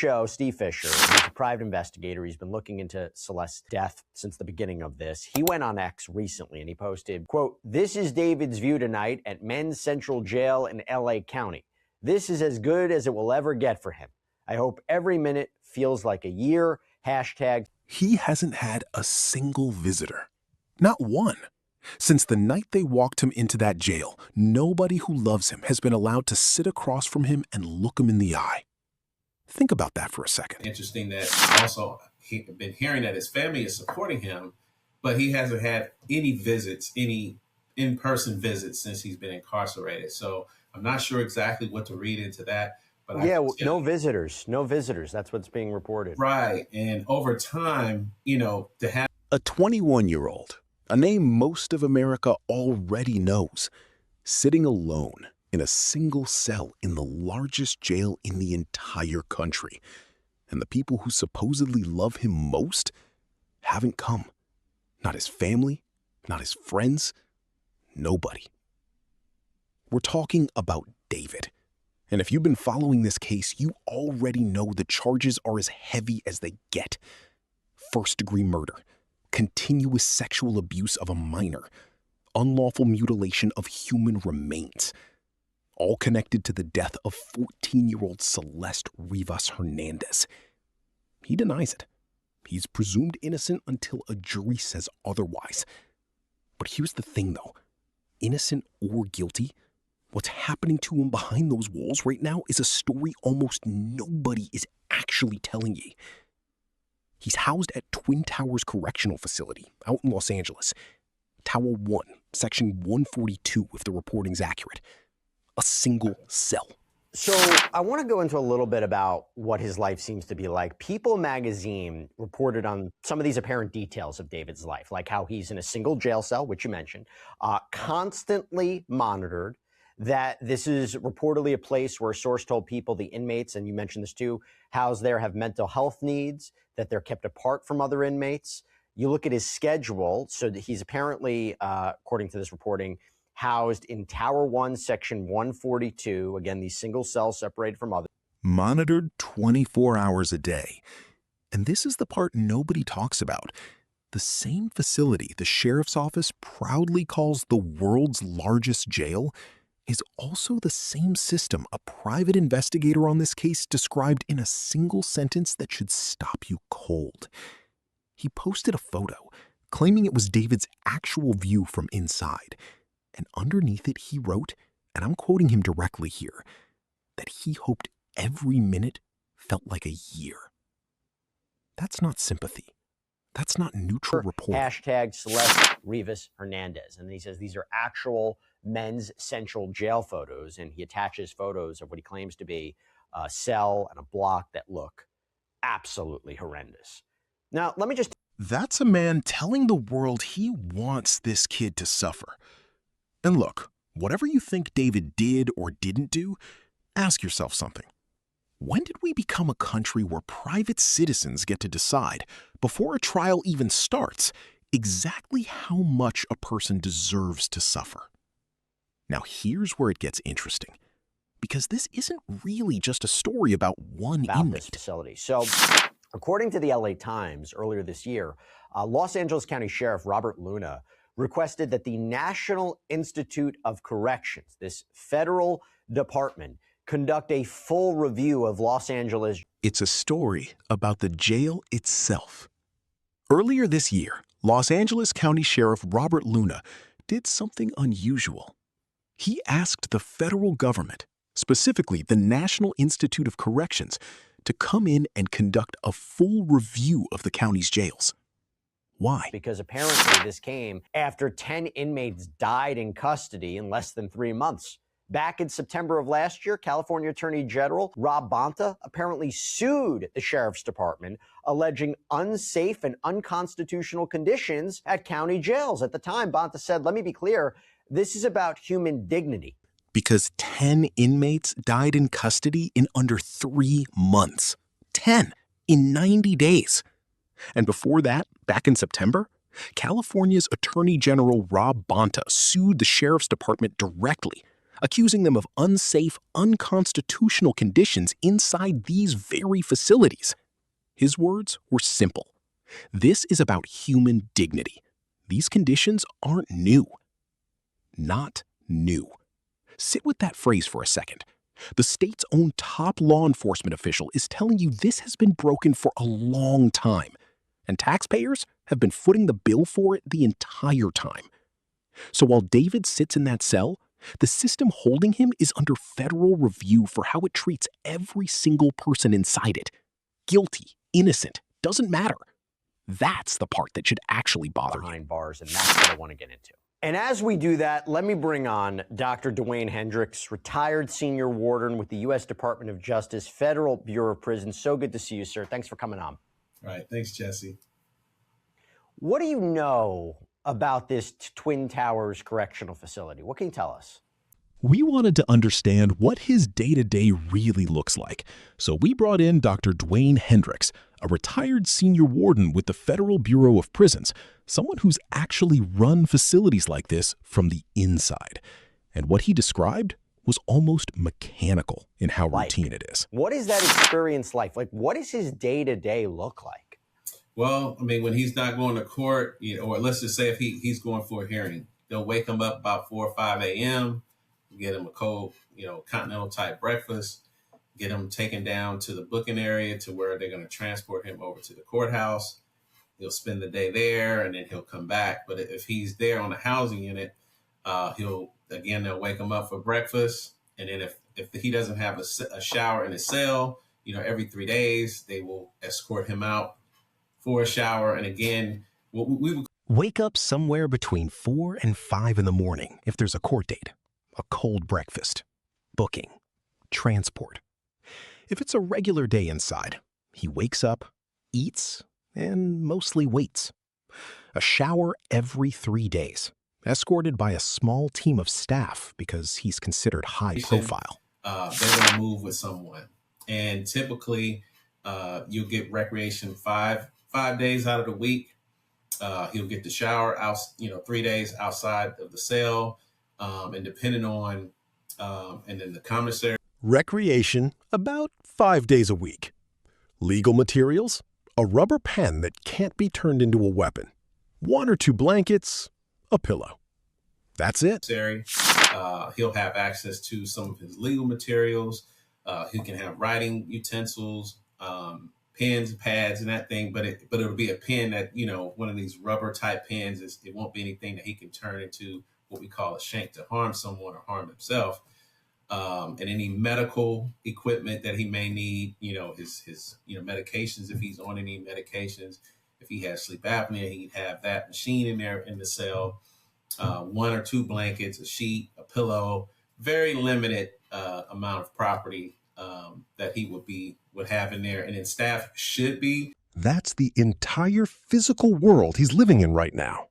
Show, Steve Fisher, he's a private investigator. He's been looking into Celeste's death since the beginning of this. He went on X recently and he posted, quote, "This is David's view tonight at Men's Central Jail in LA County. This is as good as it will ever get for him. I hope every minute feels like a year. Hashtag." He hasn't had a single visitor. Not one. Since the night they walked him into that jail, nobody who loves him has been allowed to sit across from him and look him in the eye. Think about that for a second. Interesting that also he's been hearing that his family is supporting him, but he hasn't had any visits, any in-person visits since he's been incarcerated. So I'm not sure exactly what to read into that. But no visitors. That's what's being reported. Right. And over time, to have a 21-year-old, a name most of America already knows, sitting alone in a single cell in the largest jail in the entire country. And the people who supposedly love him most haven't come. Not his family, not his friends, nobody. We're talking about David. And if you've been following this case, you already know the charges are as heavy as they get. First-degree murder, continuous sexual abuse of a minor, unlawful mutilation of human remains, all connected to the death of 14-year-old Celeste Rivas Hernandez. He denies it. He's presumed innocent until a jury says otherwise. But here's the thing, though. Innocent or guilty, what's happening to him behind those walls right now is a story almost nobody is actually telling you. He's housed at Twin Towers Correctional Facility out in Los Angeles. Tower 1, Section 142, if the reporting's accurate. A single cell. So I want to go into a little bit about what his life seems to be like. People magazine reported on some of these apparent details of David's life, like how he's in a single jail cell, which you mentioned, constantly monitored, that this is reportedly a place where a source told people the inmates, and you mentioned this too, housed there have mental health needs, that they're kept apart from other inmates. You look at his schedule, so that he's apparently, according to this reporting, housed in Tower 1, Section 142, again, these single cells separated from others. Monitored 24 hours a day. And this is the part nobody talks about. The same facility the sheriff's office proudly calls the world's largest jail is also the same system a private investigator on this case described in a single sentence that should stop you cold. He posted a photo, claiming it was David's actual view from inside. And underneath it, he wrote, and I'm quoting him directly here, that he hoped every minute felt like a year. That's not sympathy. That's not neutral reporting. Hashtag Celeste Rivas Hernandez. And he says these are actual Men's Central Jail photos. And he attaches photos of what he claims to be a cell and a block that look absolutely horrendous. Now, let me just... That's a man telling the world he wants this kid to suffer. And look, whatever you think David did or didn't do, ask yourself something. When did we become a country where private citizens get to decide, before a trial even starts, exactly how much a person deserves to suffer? Now here's where it gets interesting, because this isn't really just a story about one inmate. This facility. So, according to the LA Times earlier this year, Los Angeles County Sheriff Robert Luna requested that the National Institute of Corrections, this federal department, conduct a full review of Los Angeles. It's a story about the jail itself. Earlier this year, Los Angeles County Sheriff Robert Luna did something unusual. He asked the federal government, specifically the National Institute of Corrections, to come in and conduct a full review of the county's jails. Why? Because apparently this came after 10 inmates died in custody in less than 3 months. Back in September of last year, California Attorney General Rob Bonta apparently sued the sheriff's department, alleging unsafe and unconstitutional conditions at county jails. At the time, Bonta said, let me be clear, this is about human dignity. Because 10 inmates died in custody in under 3 months. 10 in 90 days. And before that, back in September, California's Attorney General Rob Bonta sued the sheriff's department directly, accusing them of unsafe, unconstitutional conditions inside these very facilities. His words were simple. This is about human dignity. These conditions aren't new. Not new. Sit with that phrase for a second. The state's own top law enforcement official is telling you this has been broken for a long time, and taxpayers have been footing the bill for it the entire time. So while David sits in that cell, the system holding him is under federal review for how it treats every single person inside it. Guilty, innocent, doesn't matter. That's the part that should actually bother you. Behind bars, and that's what I want to get into. And as we do that, let me bring on Dr. Dwayne Hendricks, retired senior warden with the U.S. Department of Justice, Federal Bureau of Prisons. So good to see you, sir. Thanks for coming on. All right. Thanks, Jesse. What do you know about this Twin Towers Correctional Facility? What can you tell us? We wanted to understand what his day-to-day really looks like, so we brought in Dr. Dwayne Hendricks, a retired senior warden with the Federal Bureau of Prisons, someone who's actually run facilities like this from the inside. And what he described was almost mechanical in how routine it is. What is that experience like? Like, what does his day-to-day look like? Well, I mean, when he's not going to court, or let's just say if he's going for a hearing, they'll wake him up about 4 or 5 a.m., get him a cold, continental type breakfast, get him taken down to the booking area to where they're going to transport him over to the courthouse. He'll spend the day there and then he'll come back. But if he's there on the housing unit, they'll wake him up for breakfast. And then if he doesn't have a shower in his cell, every 3 days, they will escort him out for a shower. And again, we would wake up somewhere between 4 and 5 in the morning if there's a court date. A cold breakfast, booking, transport. If it's a regular day inside, he wakes up, eats, and mostly waits. A shower every 3 days, escorted by a small team of staff because he's considered high profile. They're going to move with someone. And typically, you'll get recreation five days out of the week. He'll get the shower out, 3 days outside of the cell. And depending on, and then the commissary. Recreation, about 5 days a week. Legal materials, a rubber pen that can't be turned into a weapon. 1 or 2 blankets, a pillow. That's it. He'll have access to some of his legal materials. He can have writing utensils, pens, pads, and that thing. But it'll be a pen that, one of these rubber type pens. It won't be anything that he can turn into what we call a shank to harm someone or harm himself. And any medical equipment that he may need, his medications, if he's on any medications, if he has sleep apnea, he'd have that machine in there in the cell, 1 or 2 blankets, a sheet, a pillow, very limited amount of property that he would have in there. And then staff should be. That's the entire physical world he's living in right now.